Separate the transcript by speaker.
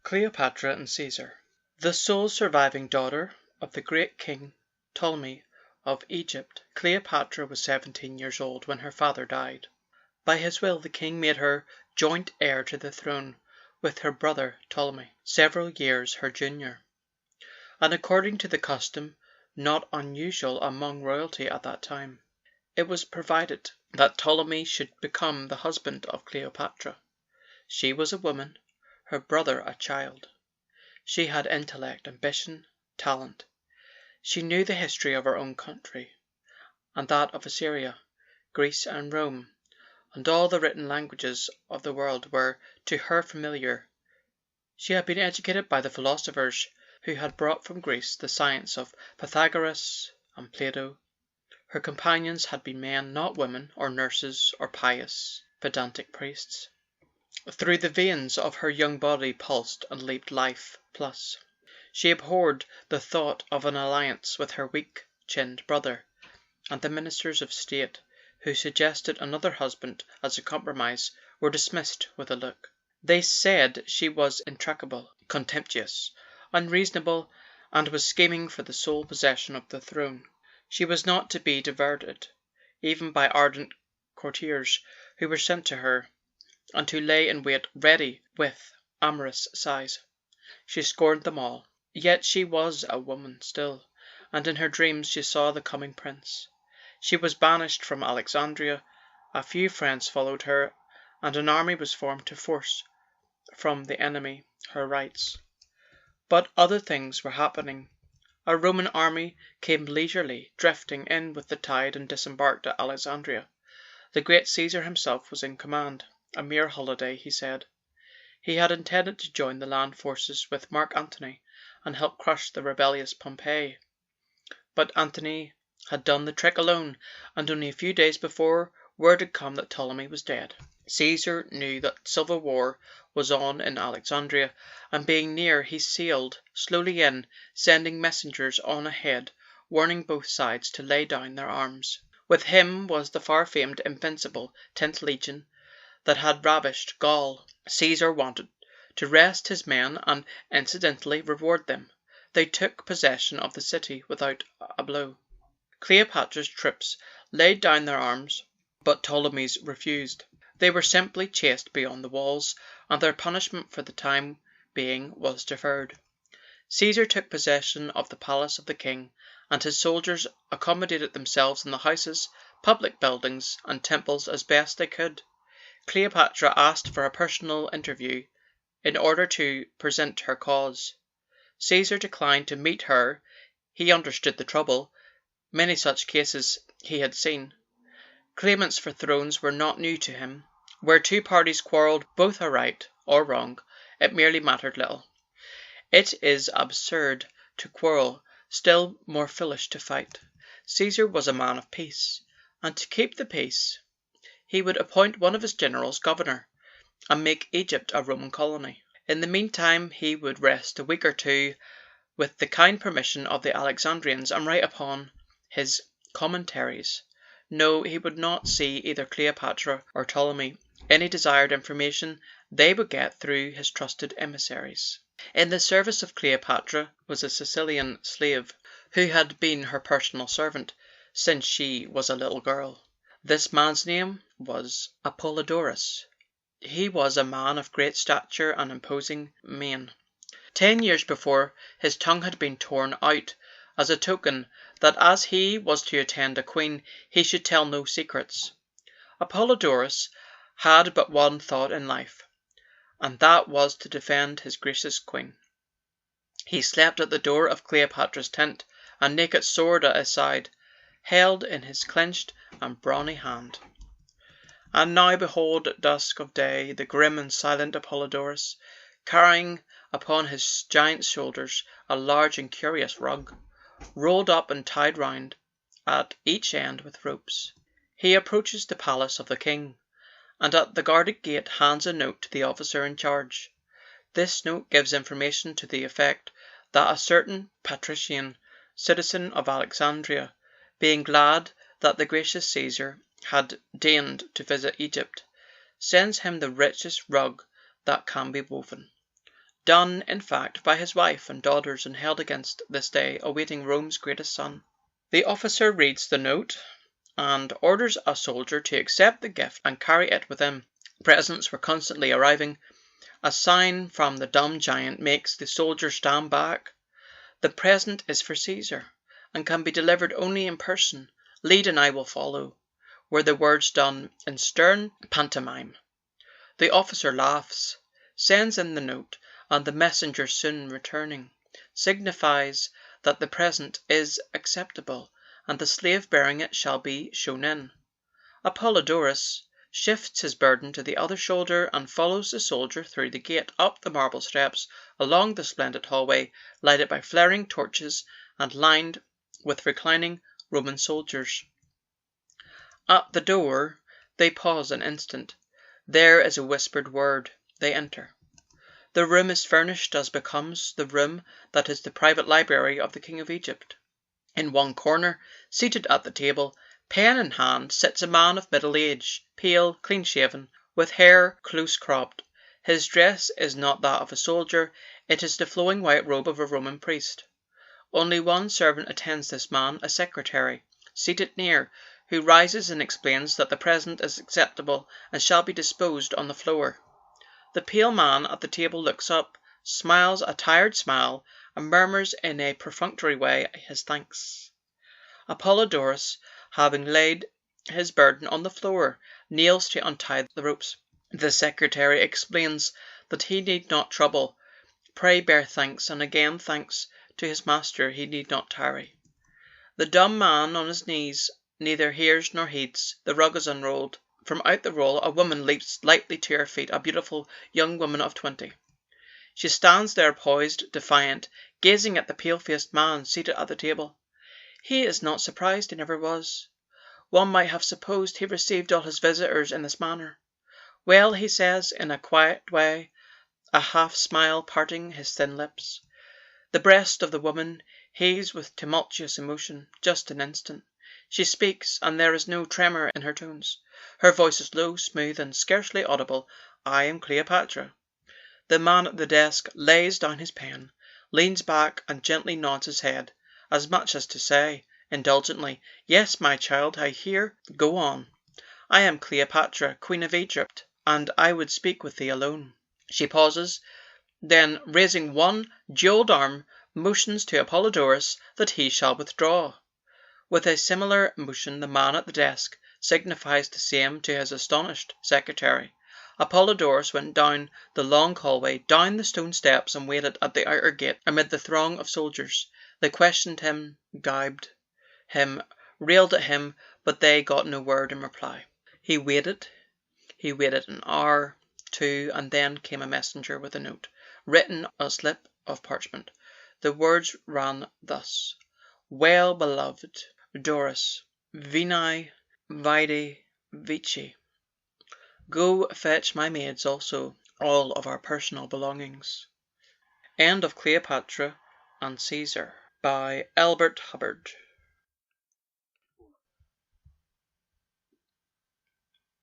Speaker 1: Cleopatra and Caesar. The sole surviving daughter of the great King Ptolemy of Egypt, Cleopatra was 17 years old when her father died. By his will the king made her joint heir to the throne with her brother Ptolemy, several years her junior, and according to the custom not unusual among royalty at that time, it was provided that Ptolemy should become the husband of Cleopatra. She was a woman, her brother a child. She had intellect, ambition, talent. She knew the history of her own country, and that of Assyria, Greece, and Rome, and all the written languages of the world were to her familiar. She had been educated by the philosophers who had brought from Greece the science of Pythagoras and Plato. Her companions had been men, not women, or nurses, or pious, pedantic priests. Through the veins of her young body pulsed and leaped life plus. She abhorred the thought of an alliance with her weak-chinned brother, and the ministers of state who suggested another husband as a compromise were dismissed with a look. They said she was intractable, contemptuous, unreasonable, and was scheming for the sole possession of the throne. She was not to be diverted, even by ardent courtiers who were sent to her, and who lay in wait ready with amorous sighs. She scorned them all. Yet she was a woman still, and in her dreams she saw the coming prince. She was banished from Alexandria, a few friends followed her, and an army was formed to force from the enemy her rights. But other things were happening. A Roman army came leisurely drifting in with the tide and disembarked at Alexandria. The great Caesar himself was in command. A mere holiday, he said. He had intended to join the land forces with Mark Antony and help crush the rebellious Pompey. But Antony had done the trick alone, and only a few days before word had come that Ptolemy was dead. Caesar knew that civil war was on in Alexandria, and being near he sailed slowly in, sending messengers on ahead, warning both sides to lay down their arms. With him was the far-famed invincible 10th Legion that had ravished Gaul. Caesar wanted to rest his men and incidentally reward them. They took possession of the city without a blow. Cleopatra's troops laid down their arms, but Ptolemy's refused. They were simply chased beyond the walls, and their punishment for the time being was deferred. Caesar took possession of the palace of the king, and his soldiers accommodated themselves in the houses, public buildings, and temples as best they could. Cleopatra asked for a personal interview in order to present her cause. Caesar declined to meet her. He understood the trouble. Many such cases he had seen. Claimants for thrones were not new to him. Where two parties quarrelled, both are right or wrong, it merely mattered little. It is absurd to quarrel, still more foolish to fight. Caesar was a man of peace, and to keep the peace he would appoint one of his generals governor, and make Egypt a Roman colony. In the meantime he would rest a week or two with the kind permission of the Alexandrians and write upon his commentaries. No, he would not see either Cleopatra or Ptolemy. Any desired information they would get through his trusted emissaries. In the service of Cleopatra was a Sicilian slave, who had been her personal servant since she was a little girl. This man's name was Apollodorus. He was a man of great stature and imposing mien. 10 years before, his tongue had been torn out as a token that as he was to attend a queen, he should tell no secrets. Apollodorus had but one thought in life, and that was to defend his gracious queen. He slept at the door of Cleopatra's tent, a naked sword at his side, held in his clenched and brawny hand. And now behold at dusk of day the grim and silent Apollodorus, carrying upon his giant shoulders a large and curious rug, rolled up and tied round at each end with ropes. He approaches the palace of the king, and at the guarded gate hands a note to the officer in charge. This note gives information to the effect that a certain patrician, citizen of Alexandria, being glad that the gracious Caesar had deigned to visit Egypt, sends him the richest rug that can be woven. done, in fact, by his wife and daughters, and held against this day, awaiting Rome's greatest son. The officer reads the note and orders a soldier to accept the gift and carry it with him. Presents were constantly arriving. A sign from the dumb giant makes the soldier stand back. The present is for Caesar, and can be delivered only in person. Lead and I will follow, were the words done in stern pantomime. The officer laughs, sends in the note, and the messenger soon returning, signifies that the present is acceptable, and the slave bearing it shall be shown in. Apollodorus shifts his burden to the other shoulder and follows the soldier through the gate, up the marble steps, along the splendid hallway, lighted by flaring torches and lined with reclining Roman soldiers. At the door they pause an instant. There is a whispered word. They enter. The room is furnished as becomes the room that is the private library of the King of Egypt. In one corner, seated at the table, pen in hand, sits a man of middle age, pale, clean-shaven, with hair close cropped. His dress is not that of a soldier, it is the flowing white robe of a Roman priest. Only one servant attends this man, a secretary, seated near, who rises and explains that the present is acceptable and shall be disposed on the floor. The pale man at the table looks up, smiles a tired smile, and murmurs in a perfunctory way his thanks. Apollodorus, having laid his burden on the floor, kneels to untie the ropes. The secretary explains that he need not trouble. Pray bear thanks, and again thanks to his master. He need not tarry. The dumb man on his knees neither hears nor heeds. The rug is unrolled. From out the roll a woman leaps lightly to her feet, a beautiful young woman of 20. She stands there poised, defiant, gazing at the pale-faced man seated at the table. He is not surprised, he never was. One might have supposed he received all his visitors in this manner. Well, he says, in a quiet way, a half-smile parting his thin lips. The breast of the woman heaves with tumultuous emotion. Just an instant. She speaks, and there is no tremor in her tones. Her voice is low, smooth, and scarcely audible. I am Cleopatra. The man at the desk lays down his pen, leans back, and gently nods his head, as much as to say, indulgently, "Yes, my child, I hear. Go on." "I am Cleopatra, Queen of Egypt, and I would speak with thee alone." She pauses, then, raising one jewelled arm, motions to Apollodorus that he shall withdraw. With a similar motion the man at the desk signifies the same to his astonished secretary. Apollodorus went down the long hallway, down the stone steps, and waited at the outer gate amid the throng of soldiers. They questioned him, gibed him, railed at him, but they got no word in reply. He waited an hour, two, and then came a messenger with a note, written on a slip of parchment. The words ran thus: "Well beloved Doris, Vini, Vide, Vici. Go fetch my maids also, all of our personal belongings." End of Cleopatra and Caesar by Albert Hubbard.